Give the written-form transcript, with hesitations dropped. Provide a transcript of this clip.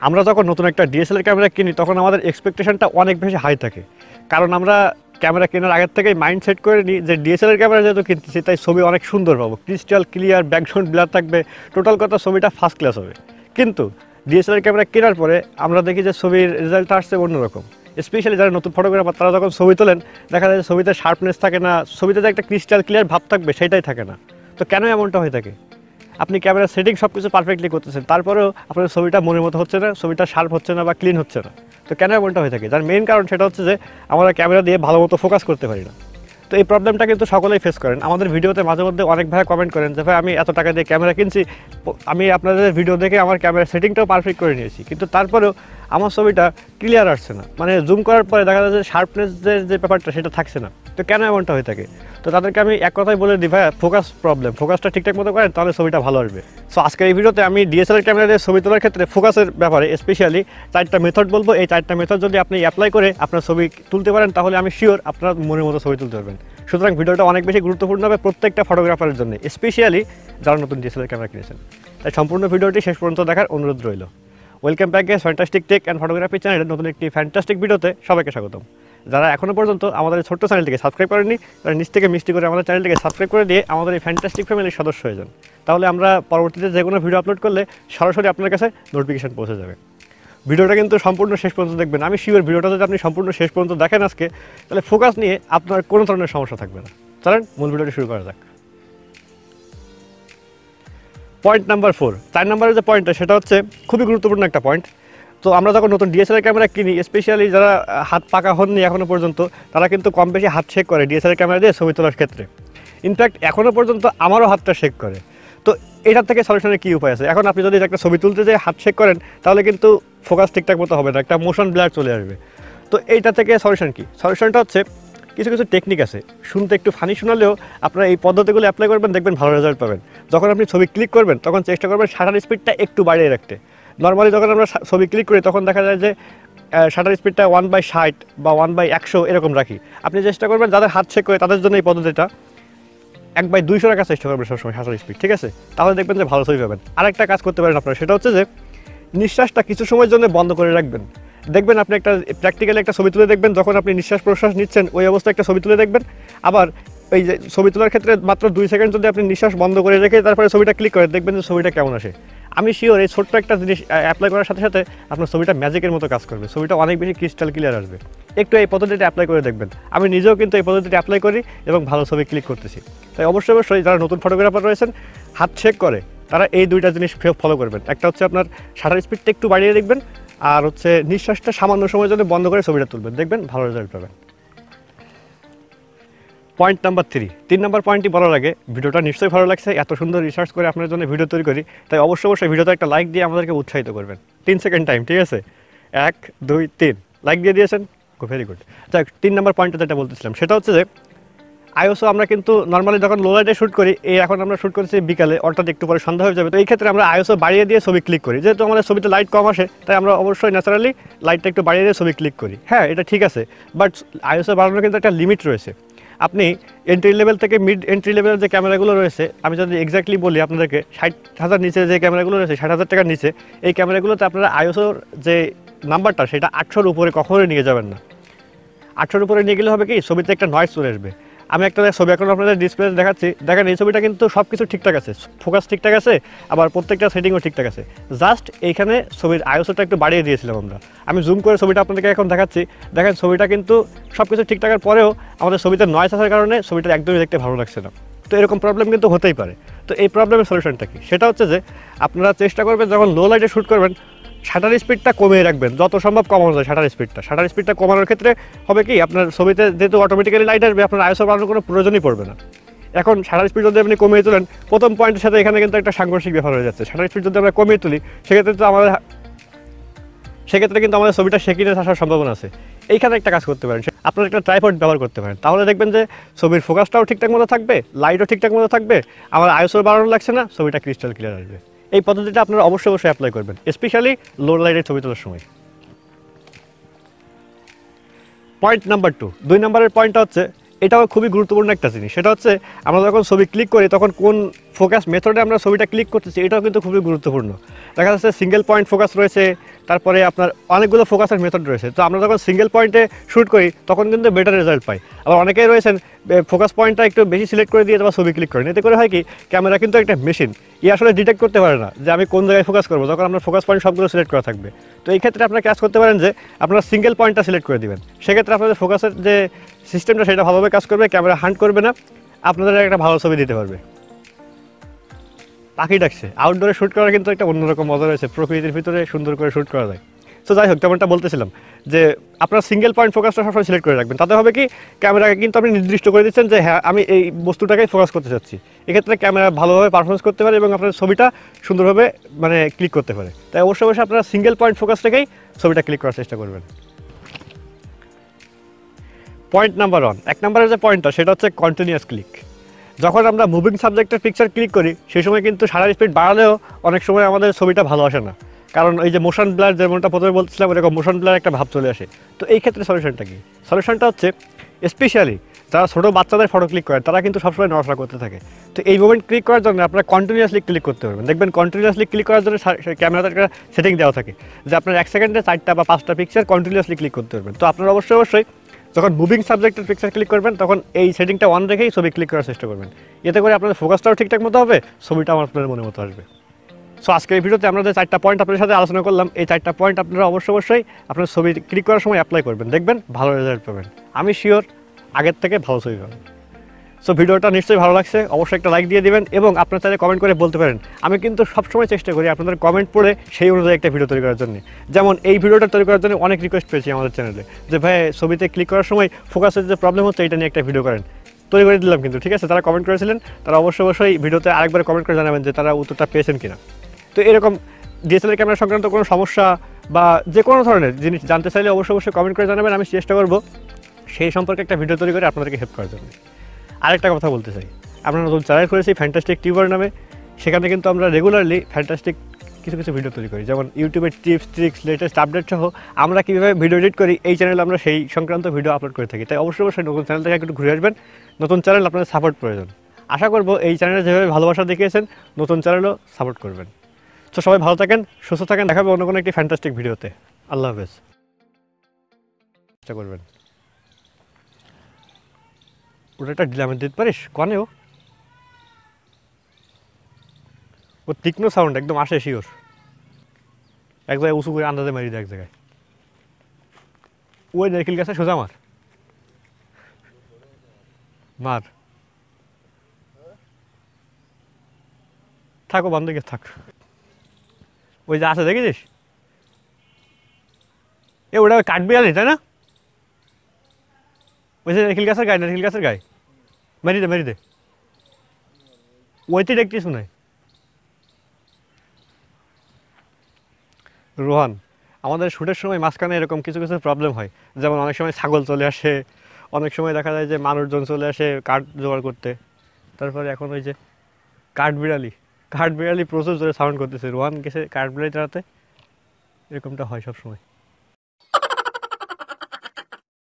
আমরা যখন নতুন একটা ডিএসএলআর ক্যামেরা কিনি তখন আমাদের এক্সপেকটেশনটা অনেক বেশি হাই থাকে, কারণ আমরা ক্যামেরা কেনার আগের থেকেই মাইন্ড সেট করে নিই যে ডিএসএলআর ক্যামেরা যেহেতু কিনতেছি তাই ছবি অনেক সুন্দর পাবো, ক্রিস্টাল ক্লিয়ার, ব্যাকগ্রাউন্ড ব্লার থাকবে, টোটাল কথা ছবিটা ফার্স্ট ক্লাস হবে। কিন্তু ডিএসএলআর ক্যামেরা কেনার পরে আমরা দেখি যে ছবির রেজাল্টটা আসছে অন্যরকম। স্পেশালি যারা নতুন ফটোগ্রাফার তারা যখন ছবি তোলেন দেখা যায় ছবিতে শার্পনেস থাকে না, ছবিতে যে একটা ক্রিস্টাল ক্লিয়ার ভাব থাকবে সেটাই থাকে না। তো কেন এমনটা হয়ে থাকে? আপনি ক্যামেরার সেটিং সব কিছু পারফেক্টলি করতেছেন, তারপরেও আপনার ছবিটা মনের মতো হচ্ছে না, ছবিটা শার্প হচ্ছে না বা ক্লিন হচ্ছে না। তো কেন এমনটা হয়ে থাকে? যার মেইন কারণ সেটা হচ্ছে যে আমরা ক্যামেরা দিয়ে ভালো মতো ফোকাস করতে পারি না। তো এই প্রবলেমটা কিন্তু সকলেই ফেস করেন। আমাদের ভিডিওতে মাঝে মধ্যে অনেক ভাই কমেন্ট করেন যে ভাই আমি এত টাকা দিয়ে ক্যামেরা কিনছি, আমি আপনাদের ভিডিও দেখে আমার ক্যামেরার সেটিংটাও পারফেক্ট করে নিয়েছি, কিন্তু তারপরেও আমার ছবিটা ক্লিয়ার আসছে না, মানে জুম করার পরে দেখা যাচ্ছে শার্পনেসের যে ব্যাপারটা সেটা থাকছে না। তো কেন এমনটা হয়ে থাকে? তো তাদেরকে আমি এক কথাই বলে দিই, ভাই ফোকাস প্রবলেম, ফোকাসটা ঠিকঠাক মতো করেন তাহলে ছবিটা ভালো আসবে। সো আজকের এই ভিডিওতে আমি ডিএসএলআর ক্যামেরা দিয়ে ছবি তোলার ক্ষেত্রে ফোকাসের ব্যাপারে স্পেশালি 4টা মেথড বলবো। এই 4টা মেথড যদি আপনি অ্যাপ্লাই করে আপনার ছবি তুলতে পারেন তাহলে আমি শিওর আপনার মনের মতো ছবি তুলতে পারবেন। সুতরাং ভিডিওটা অনেক বেশি গুরুত্বপূর্ণ হবে প্রত্যেকটা ফটোগ্রাফারের জন্য, স্পেশালি যারা নতুন ডিএসএলআর ক্যামেরা কিনেছেন। তাই সম্পূর্ণ ভিডিওটি শেষ পর্যন্ত দেখার অনুরোধ রইল। Welcome back guys, fantastic tech and photography চ্যানেলের নতুন একটি ফ্যান্টাস্টিক ভিডিওতে সবাইকে স্বাগতম। যারা এখনও পর্যন্ত আমাদের এই ছোট্ট চ্যানেলটিকে সাবস্ক্রাইব করেননি তারা নিচ থেকে মিষ্টি করে আমাদের চ্যানেলটিকে সাবস্ক্রাইব করে দিয়ে আমাদের এই ফ্যান্টাস্টিক ফ্যামিলির সদস্য হয়ে যান। তাহলে আমরা পরবর্তীতে যে কোনো ভিডিও আপলোড করলে সরাসরি আপনার কাছে নোটিফিকেশন পৌঁছে যাবে। ভিডিওটা কিন্তু সম্পূর্ণ শেষ পর্যন্ত দেখবেন। আমি শিওর ভিডিওটা যদি আপনি সম্পূর্ণ শেষ পর্যন্ত দেখেন আজকে, তাহলে ফোকাস নিয়ে আপনার কোনো ধরনের সমস্যা থাকবে না। চলেন মূল ভিডিওটি শুরু করা যাক। পয়েন্ট নাম্বার 4, 4 নম্বরের যে পয়েন্টটা সেটা হচ্ছে খুবই গুরুত্বপূর্ণ একটা পয়েন্ট। তো আমরা যখন নতুন ডিএসএলআর ক্যামেরা কিনি, স্পেশালি যারা হাত পাকা হননি এখনও পর্যন্ত, তারা কিন্তু কম বেশি হাত শেক করে ডিএসএলআর ক্যামেরা দিয়ে ছবি তোলার ক্ষেত্রে। ইনফ্যাক্ট এখনও পর্যন্ত আমারও হাতটা শেক করে। তো এটার থেকে সলিউশনের কী উপায় আছে? এখন আপনি যদি একটা ছবি তুলতে যেয়ে হাত শেক করেন তাহলে কিন্তু ফোকাস ঠিকঠাক মতো হবে না, একটা মোশন ব্লার চলে আসবে। তো এইটা থেকে সলিউশন কী? সলিউশনটা হচ্ছে কিছু কিছু টেকনিক আছে, শুনতে একটু ফানি শোনালেও আপনারা এই পদ্ধতিগুলো অ্যাপ্লাই করবেন, দেখবেন ভালো রেজাল্ট পাবেন। যখন আপনি ছবি ক্লিক করবেন তখন চেষ্টা করবেন শাটার স্পিডটা একটু বাড়িয়ে রাখতে। নর্মালি যখন আমরা ছবি ক্লিক করি তখন দেখা যায় যে শাটার স্পিডটা 1/60 বা 1/100 এরকম রাখি। আপনি চেষ্টা করবেন যাদের হাত শেক করে তাদের জন্য এই পদ্ধতিটা 1/200 রাখার চেষ্টা করবেন সবসময় শাটার স্পিড, ঠিক আছে? তাহলে দেখবেন যে ভালো ছবি পাবেন। আরেকটা কাজ করতে পারেন আপনারা, সেটা হচ্ছে যে নিঃশ্বাসটা কিছু সময়ের জন্য বন্ধ করে রাখবেন। দেখবেন আপনি একটা প্র্যাকটিক্যালি একটা ছবি তুলে দেখবেন, যখন আপনি নিঃশ্বাস প্রশ্বাস নিচ্ছেন ওই অবস্থায় একটা ছবি তুলে দেখবেন। আবার এই যে ছবি তোলার ক্ষেত্রে মাত্র 2 সেকেন্ড যদি আপনি নিঃশ্বাস বন্ধ করে রেখে তারপরে ছবিটা ক্লিক করেন, দেখবেন যে ছবিটা কেমন আসে। আমি শিওর এই ছোট্ট একটা জিনিস অ্যাপ্লাই করার সাথে সাথে আপনার ছবিটা ম্যাজিকের মতো কাজ করবে, ছবিটা অনেক বেশি ক্রিস্টাল ক্লিয়ার আসবে। একটু এই পদ্ধতিটা অ্যাপ্লাই করে দেখবেন। আমি নিজেও কিন্তু এই পদ্ধতিটা অ্যাপ্লাই করি এবং ভালো ছবি ক্লিক করতেছি। তাই অবশ্যই যারা নতুন ফটোগ্রাফার রয়েছেন হাত শেক করে তারা এই 2টা জিনিস ফলো করবেন। একটা হচ্ছে আপনার শাটার স্পিডটা একটু বাড়িয়ে দেখবেন, আর হচ্ছে নিঃশ্বাসটা সামান্য সময়ের জন্য বন্ধ করে ছবিটা তুলবেন, দেখবেন ভালো রেজাল্ট পাবেন। পয়েন্ট নাম্বার 3 নম্বর পয়েন্টটি বলার আগে ভিডিওটা নিশ্চয়ই ভালো লাগছে, এত সুন্দর রিসার্চ করে আপনার জন্য ভিডিও তৈরি করি, তাই অবশ্যই ভিডিওতে একটা লাইক দিয়ে আমাদেরকে উৎসাহিত করবেন। 3 সেকেন্ড টাইম, ঠিক আছে? 1 2 3 লাইক দিয়ে দিয়েছেন, ভেরি গুড। যাই 3 নম্বর পয়েন্টটা যেটা বলতেছিলাম সেটা হচ্ছে যে আইএসও আমরা কিন্তু নর্মালি যখন লো লাইটে শ্যুট করি, এখন আমরা শ্যুট করছি বিকালে, অর্থাৎ একটু পরে সন্ধ্যা হয়ে যাবে। তো এই ক্ষেত্রে আমরা আইএসও বাড়িয়ে দিয়ে ছবি ক্লিক করি, যেহেতু আমাদের ছবিতে লাইট কম আসে তাই আমরা অবশ্যই ন্যাচারালি লাইটটা একটু বাড়িয়ে দিয়ে ছবি ক্লিক করি। হ্যাঁ, এটা ঠিক আছে, বাট আইএসও বাড়ানোর কিন্তু একটা লিমিট রয়েছে। আপনি এন্ট্রি লেভেল থেকে মিড এন্ট্রি লেভেলের যে ক্যামেরাগুলো রয়েছে, আমি যদি এক্স্যাক্টলি বলি আপনাদেরকে, 60,000 নিচে যে ক্যামেরাগুলো রয়েছে, 60,000 টাকার নিচে, এই ক্যামেরাগুলোতে আপনারা আইএসওর যে নাম্বারটা সেটা 800-র উপরে কখনোই নিয়ে যাবেন না। 800-র উপরে নিয়ে গেলে হবে কি, ছবিতে একটা নয়েজ চলে আসবে। আমি একটা ছবি এখন আপনাদের ডিসপ্লে দেখাচ্ছি, দেখেন এই ছবিটা কিন্তু সব কিছু ঠিকঠাক আছে, ফোকাস ঠিকঠাক আছে, আবার প্রত্যেকটা সেটিংও ঠিকঠাক আছে। জাস্ট এইখানে ছবির আইএসওটা একটু বাড়িয়ে দিয়েছিলাম আমরা। আমি জুম করে ছবিটা আপনাদেরকে এখন দেখাচ্ছি, দেখেন ছবিটা কিন্তু সব কিছু ঠিকঠাকের পরেও আমাদের ছবিতে নয়েজ আসার কারণে ছবিটা একদমই দেখতে ভালো লাগছে না। তো এরকম প্রবলেম কিন্তু হতেই পারে। তো এই প্রবলেমের সলিউশনটা কি? সেটা হচ্ছে যে আপনারা চেষ্টা করবেন যখন লো লাইটে শ্যুট করবেন শাটার স্পিডটা কমিয়ে রাখবেন, যত সম্ভব কমানো যায় শাটার স্পিডটা কমানোর ক্ষেত্রে হবে কি, আপনার ছবিতে যেহেতু অটোমেটিক্যালি লাইট আসবে, আপনার আইএসও বাড়ানোর কোনো প্রয়োজনই পড়বে না। এখন শাটার স্পিড যদি আপনি কমিয়ে তোলেন, প্রথম পয়েন্টের সাথে এখানে কিন্তু একটা সাংঘর্ষিক ব্যাপার হয়ে যাচ্ছে। শাটার স্পিড যদি আমরা কমিয়ে তুলি সেক্ষেত্রে কিন্তু আমাদের ছবিটা শেকিনেস আসার সম্ভাবনা আছে। এইখানে একটা কাজ করতে পারেন, আপনারা একটা ট্রাইপড ব্যবহার করতে পারেন, তাহলে দেখবেন যে ছবির ফোকাসটাও ঠিকঠাক মতো থাকবে, লাইটও ঠিকঠাক মতো থাকবে, আমার আইএসও বাড়ানো লাগছে না, ছবিটা ক্রিস্টাল ক্লিয়ার আসবে। এই পদ্ধতিটা আপনারা অবশ্যই অ্যাপ্লাই করবেন, স্পেশালি লো লাইটের ছবি তোলার সময়। পয়েন্ট নাম্বার 2 নম্বরের পয়েন্টটা হচ্ছে, এটাও খুবই গুরুত্বপূর্ণ একটা জিনিস, সেটা হচ্ছে আমরা যখন ছবি ক্লিক করি তখন কোন ফোকাস মেথডে আমরা ছবিটা ক্লিক করতেছি, এটাও কিন্তু খুবই গুরুত্বপূর্ণ। দেখা যাচ্ছে সিঙ্গেল পয়েন্ট ফোকাস রয়েছে, তারপরে আপনার অনেকগুলো ফোকাসের মেথড রয়েছে। তো আমরা যখন সিঙ্গেল পয়েন্টে শ্যুট করি তখন কিন্তু বেটার রেজাল্ট পাই। আবার অনেকেই রয়েছেন ফোকাস পয়েন্টটা একটু বেশি সিলেক্ট করে দিয়ে তোমার ছবি ক্লিক করেন। এতে করে হয় কি, ক্যামেরা কিন্তু একটা মেশিন, আসলে ডিটেক্ট করতে পারে না যে আমি কোন জায়গায় ফোকাস করবো, যখন আপনার ফোকাস পয়েন্ট সবগুলো সিলেক্ট করা থাকবে। তো এই ক্ষেত্রে আপনারা কাজ করতে পারেন যে আপনারা সিঙ্গেল পয়েন্টটা সিলেক্ট করে দিবেন। সেক্ষেত্রে আপনাদের ফোকাসের যে সিস্টেমটা সেটা ভালোভাবে কাজ করবে, ক্যামেরা হান্ট করবে না, আপনাদের একটা ভালো ছবি দিতে পারবে। পাখি ডাকছে, আউটডোরে শ্যুট করার কিন্তু একটা অন্যরকম মজা রয়েছে, প্রকৃতির ভিতরে সুন্দর করে শ্যুট করা যায়। তো যাই হোক, তেমনটা বলতেছিলাম যে আপনার সিঙ্গেল পয়েন্ট ফোকাসটা সবসময় সিলেক্ট করে রাখবেন। তাতে হবে কি, ক্যামেরাকে কিন্তু আপনি নির্দিষ্ট করে দিচ্ছেন যে হ্যাঁ আমি এই বস্তুটাকেই ফোকাস করতে চাচ্ছি। এক্ষেত্রে ক্যামেরা ভালোভাবে পারফরমেন্স করতে পারে এবং আপনার ছবিটা সুন্দরভাবে মানে ক্লিক করতে পারে। তাই অবশ্যই অবশ্যই আপনারা সিঙ্গেল পয়েন্ট ফোকাস থেকেই ছবিটা ক্লিক করার চেষ্টা করবেন। পয়েন্ট নাম্বার 1, 1 নম্বরের যে পয়েন্টটা সেটা হচ্ছে কন্টিনিউয়াস ক্লিক। যখন আমরা মুভিং সাবজেক্টের পিকচার ক্লিক করি সেই সময় কিন্তু শাটার স্পিড বাড়ালেও অনেক সময় আমাদের ছবিটা ভালো আসে না, কারণ এই যে মোশন ব্লার, যেমনটা প্রথমে বলছিলাম, এরকম মোশন ব্লার একটা ভাব চলে আসে। তো এই ক্ষেত্রে সলিউশনটা কি? সলিউশনটা হচ্ছে স্পেশালি যারা ছোটো বাচ্চাদের ফটো ক্লিক করে তারা কিন্তু সবসময় নড়াচড়া করতে থাকে। তো এই মোমেন্ট ক্লিক করার জন্য আপনারা কন্টিনিউয়াসলি ক্লিক করতে পারবেন। দেখবেন কন্টিনিউয়াসলি ক্লিক করার জন্য ক্যামেরাতে একটা সেটিং দেওয়া থাকে যে আপনার 1 সেকেন্ডে 4টা বা 5টা পিকচার কন্টিনিউয়াসলি ক্লিক করতে পারবেন। তো আপনারা অবশ্যই অবশ্যই যখন মুভিং সাবজেক্টের পিকচার ক্লিক করবেন তখন এই সেটিংটা অন রেখেই ছবি ক্লিক করার চেষ্টা করবেন। এতে করে আপনাদের ফোকাসটাও ঠিকঠাক মতো হবে, ছবিটাও আপনাদের মনের মতো আসবে। সো আজকের এই ভিডিওতে আমরা যে 4টা পয়েন্ট আপনাদের সাথে আলোচনা করলাম, এই 4টা পয়েন্ট আপনারা অবশ্যই অবশ্যই আপনার ছবি ক্লিক করার সময় অ্যাপ্লাই করবেন, দেখবেন ভালো রেজাল্ট পাবেন। আমি শিওর আগের থেকে ভালো ছবি পাবেন। সো ভিডিওটা নিশ্চয়ই ভালো লাগছে, অবশ্যই একটা লাইক দিয়ে দিবেন এবং আপনার চাইলে কমেন্ট করে বলতে পারেন। আমি কিন্তু সবসময় চেষ্টা করি আপনাদের কমেন্ট পড়ে সেই অনুযায়ী একটা ভিডিও তৈরি করার জন্য। যেমন এই ভিডিওটা তৈরি করার জন্য অনেক রিকোয়েস্ট পেয়েছি আমাদের চ্যানেলে যে ভাই ছবিতে ক্লিক করার সময় ফোকাসের যে প্রবলেম হচ্ছে এটা নিয়ে একটা ভিডিও করেন। তৈরি করে দিলাম কিন্তু, ঠিক আছে? তারা কমেন্ট করেছিলেন, তারা অবশ্যই অবশ্যই ভিডিওতে আরেকবার কমেন্ট করে জানাবেন যে তারা উত্তরটা পেয়েছেন কিনা। তো এরকম ডিএসএলআর ক্যামেরা সংক্রান্ত কোনো সমস্যা বা যে কোনো ধরনের জিনিস জানতে চাইলে অবশ্যই অবশ্যই কমেন্ট করে জানাবেন। আমি চেষ্টা করব সেই সম্পর্কে একটা ভিডিও তৈরি করে আপনাদেরকে হেল্প করার জন্য। আরেকটা কথা বলতে চাই, আমরা নতুন চ্যানেল করেছি ফ্যান্টাস্টিক টিউবার নামে। সেখানে কিন্তু আমরা রেগুলারলি ফ্যান্টাস্টিক কিছু কিছু ভিডিও তৈরি করি, যেমন ইউটিউবের টিপস, ট্রিক্স, লেটেস্ট আপডেট সহ আমরা কীভাবে ভিডিও এডিট করি এই চ্যানেলে আমরা সেই সংক্রান্ত ভিডিও আপলোড করে থাকি। তাই অবশ্যই অবশ্যই নতুন চ্যানেল থেকে একটু ঘুরে আসবেন। নতুন চ্যানেল আপনাদের সাপোর্ট প্রয়োজন। আশা করব এই চ্যানেলে যেভাবে ভালোবাসা দেখিয়েছেন নতুন চ্যানেলও সাপোর্ট করবেন। তো সবাই ভালো থাকেন, সুস্থ থাকেন, দেখাবে অন্য কোনো একটি ফ্যান্টাস্টিক ভিডিওতে। আল্লাহ হাফেজ। চেষ্টা করবেন ওটা একটা ডিলামে দিতে পারিস কনে, ও তীক্ষ্ণ সাউন্ড একদম আসে শিওর। এক জায়গায় উঁচু করে আন্দাজে মারি দেয় এক জায়গায়। ওই নারকেল গাছে সোজা মার মার থাকো বন্ধ গিয়ে থাক। ওই যে আছে দেখেছিস, এ ওটা কাটবি আলি তাই না? ওই যে নারকেল গাছের গায়ে মেরি দে মেরি দে। ওইতে দেখছিস মনে হয়। রোহান, আমাদের শ্যুটের সময় মাঝখানে এরকম কিছু কিছু প্রবলেম হয়, যেমন অনেক সময় ছাগল চলে আসে, অনেক সময় দেখা যায় যে মানুষজন চলে আসে কাঠ জোগাড় করতে। তারপরে এখন ওই যে কাঠবিড়ালি প্রচুর জোরে সাউন্ড করতেছে। রোহান গেছে কাঠবিড়ালি তাড়াতে, এরকমটা হয় সব সময়।